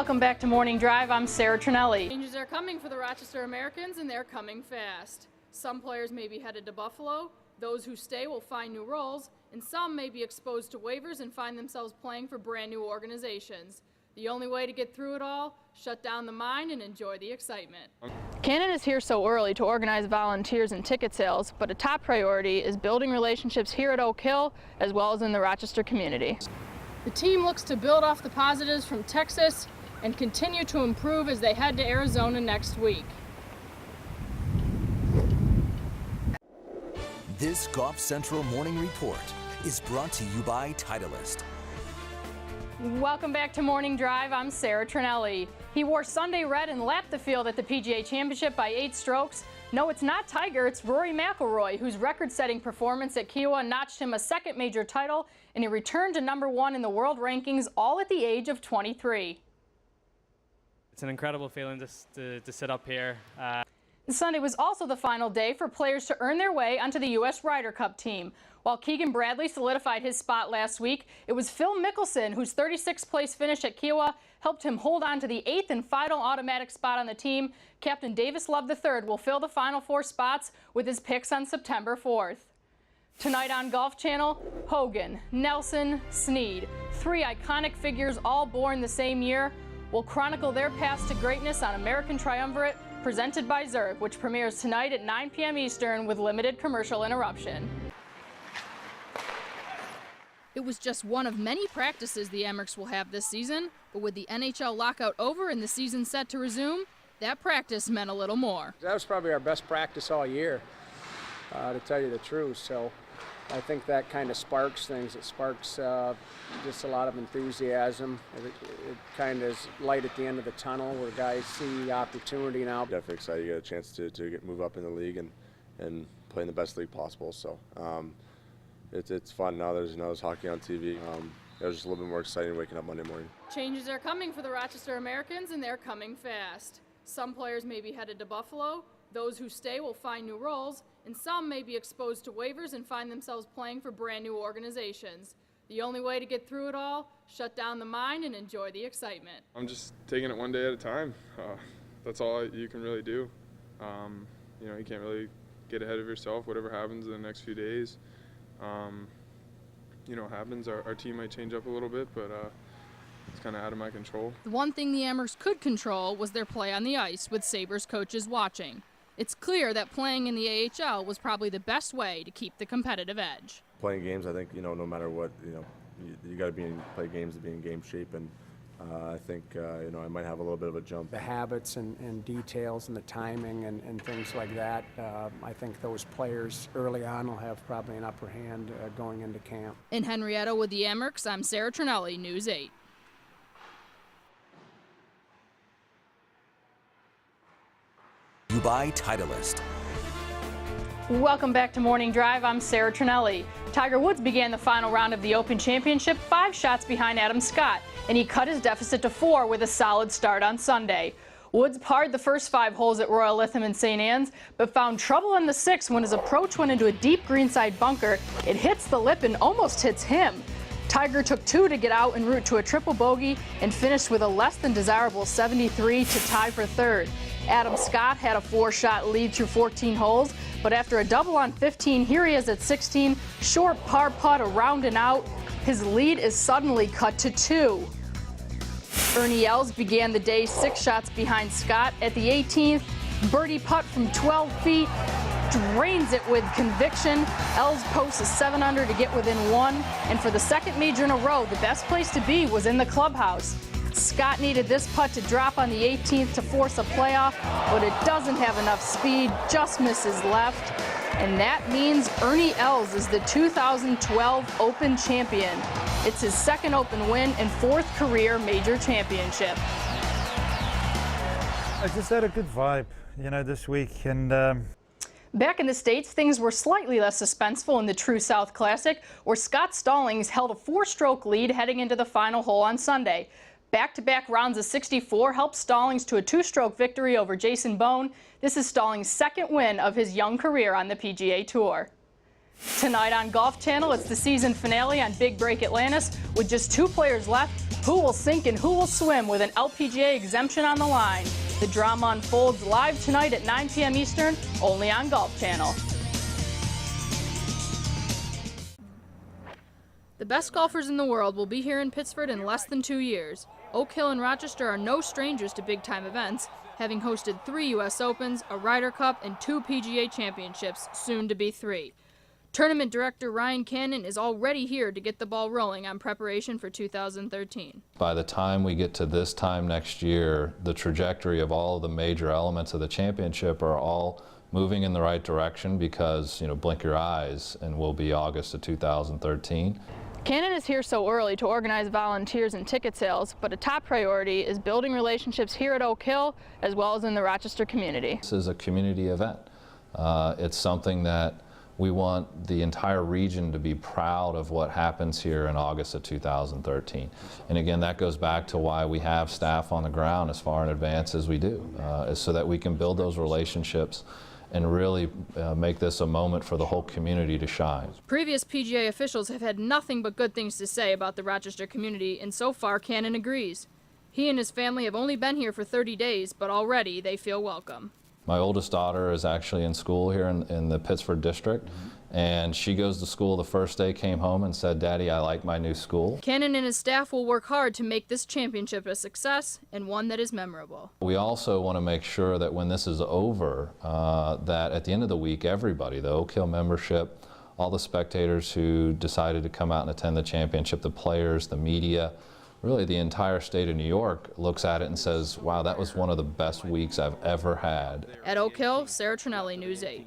Welcome back to Morning Drive. I'm Sarah Tranelli. Changes are coming for the Rochester Americans, and they're coming fast. Some players may be headed to Buffalo. Those who stay will find new roles, and some may be exposed to waivers and find themselves playing for brand new organizations. The only way to get through it all, shut down the mind and enjoy the excitement. Cannon is here so early to organize volunteers and ticket sales, but a top priority is building relationships here at Oak Hill as well as in the Rochester community. The team looks to build off the positives from Texas and continue to improve as they head to Arizona next week. This Golf Central Morning Report is brought to you by Titleist. Welcome back to Morning Drive. I'm Sarah Tranelli. He wore Sunday red and lapped the field at the PGA Championship by 8 strokes. No, it's not Tiger, it's Rory McIlroy, whose record-setting performance at Kiowa notched him a second major title, and he returned to #1 in the world rankings, all at the age of 23. It's an incredible feeling to sit up here. Sunday was also the final day for players to earn their way onto the U.S. Ryder Cup team. While Keegan Bradley solidified his spot last week, it was Phil Mickelson, whose 36th place finish at Kiowa helped him hold on to the 8th and final automatic spot on the team. Captain Davis Love III will fill the final 4 spots with his picks on September 4th. Tonight on Golf Channel, Hogan, Nelson, Snead, 3 iconic figures all born the same year, will chronicle their paths to greatness on American Triumvirate, presented by Zurich, which premieres tonight at 9 p.m. Eastern with limited commercial interruption. It was just one of many practices the Amerks will have this season, but with the NHL lockout over and the season set to resume, that practice meant a little more. That was probably our best practice all year, to tell you the truth. So I think that kind of sparks things. It sparks just a lot of enthusiasm. It kind of is light at the end of the tunnel where guys see opportunity now. Definitely excited to get a chance to move up in the league and play in the best league possible. So it's fun now. There's hockey on TV. It was just a little bit more exciting waking up Monday morning. Changes are coming for the Rochester Americans, and they're coming fast. Some players may be headed to Buffalo. Those who stay will find new roles, and some may be exposed to waivers and find themselves playing for brand new organizations. The only way to get through it all, shut down the mind and enjoy the excitement. I'm just taking it one day at a time. That's all you can really do. You can't really get ahead of yourself, whatever happens in the next few days. What happens, our team might change up a little bit, but it's kind of out of my control. The one thing the Amerks could control was their play on the ice, with Sabres coaches watching. It's clear that playing in the AHL was probably the best way to keep the competitive edge. Playing games, I think, no matter what, you got to play games to be in game shape, and I think, I might have a little bit of a jump. The habits and details and the timing and things like that, I think those players early on will have probably an upper hand going into camp. In Henrietta with the Amerks, I'm Sarah Tranelli, News 8. You buy Titleist. Welcome back to Morning Drive. I'm Sarah Tranelli. Tiger Woods began the final round of the Open Championship 5 shots behind Adam Scott, and he cut his deficit to 4 with a solid start on Sunday. Woods parred the first 5 holes at Royal Lytham in St. Anne's, but found trouble on the 6th when his approach went into a deep greenside bunker. It hits the lip and almost hits him. Tiger took 2 to get out en route to a triple bogey and finished with a less than desirable 73 to tie for 3rd. Adam Scott had a 4-shot lead through 14 holes, but after a double on 15, here he is at 16, short par putt around and out. His lead is suddenly cut to 2. Ernie Els began the day 6 shots behind Scott. At the 18th, birdie putt from 12 feet, drains it with conviction. Els posts a 7-under to get within 1, and for the second major in a row, the best place to be was in the clubhouse. Scott needed this putt to drop on the 18th to force a playoff, but it doesn't have enough speed, just misses left. And that means Ernie Els is the 2012 Open champion. It's his 2nd Open win and 4th career major championship. I just had a good vibe, this week, and Back in the States, things were slightly less suspenseful in the True South Classic, where Scott Stallings held a 4-stroke lead heading into the final hole on Sunday. Back-to-back rounds of 64 helped Stallings to a 2-stroke victory over Jason Bone. This is Stallings' 2nd win of his young career on the PGA Tour. Tonight on Golf Channel, it's the season finale on Big Break Atlantis. With just 2 players left, who will sink and who will swim with an LPGA exemption on the line? The drama unfolds live tonight at 9 p.m. Eastern, only on Golf Channel. The best golfers in the world will be here in Pittsford in less than 2 years. Oak Hill and Rochester are no strangers to big-time events, having hosted 3 U.S. Opens, a Ryder Cup, and 2 PGA Championships, soon to be 3. Tournament director Ryan Cannon is already here to get the ball rolling on preparation for 2013. By the time we get to this time next year, the trajectory of all of the major elements of the championship are all moving in the right direction because, blink your eyes and we'll be August of 2013. Cannon is here so early to organize volunteers and ticket sales, but a top priority is building relationships here at Oak Hill as well as in the Rochester community. This is a community event. It's something that we want the entire region to be proud of what happens here in August of 2013. And again, that goes back to why we have staff on the ground as far in advance as we do, is so that we can build those relationships and really make this a moment for the whole community to shine. Previous PGA officials have had nothing but good things to say about the Rochester community, and so far Cannon agrees. He and his family have only been here for 30 days, but already they feel welcome. My oldest daughter is actually in school here in the Pittsford district, and she goes to school the first day, came home and said, "Daddy, I like my new school." Cannon and his staff will work hard to make this championship a success and one that is memorable. We also want to make sure that when this is over, that at the end of the week, everybody, the Oak Hill membership, all the spectators who decided to come out and attend the championship, the players, the media, really the entire state of New York looks at it and says, wow, that was one of the best weeks I've ever had. At Oak Hill, Sarah Tranelli, News 8.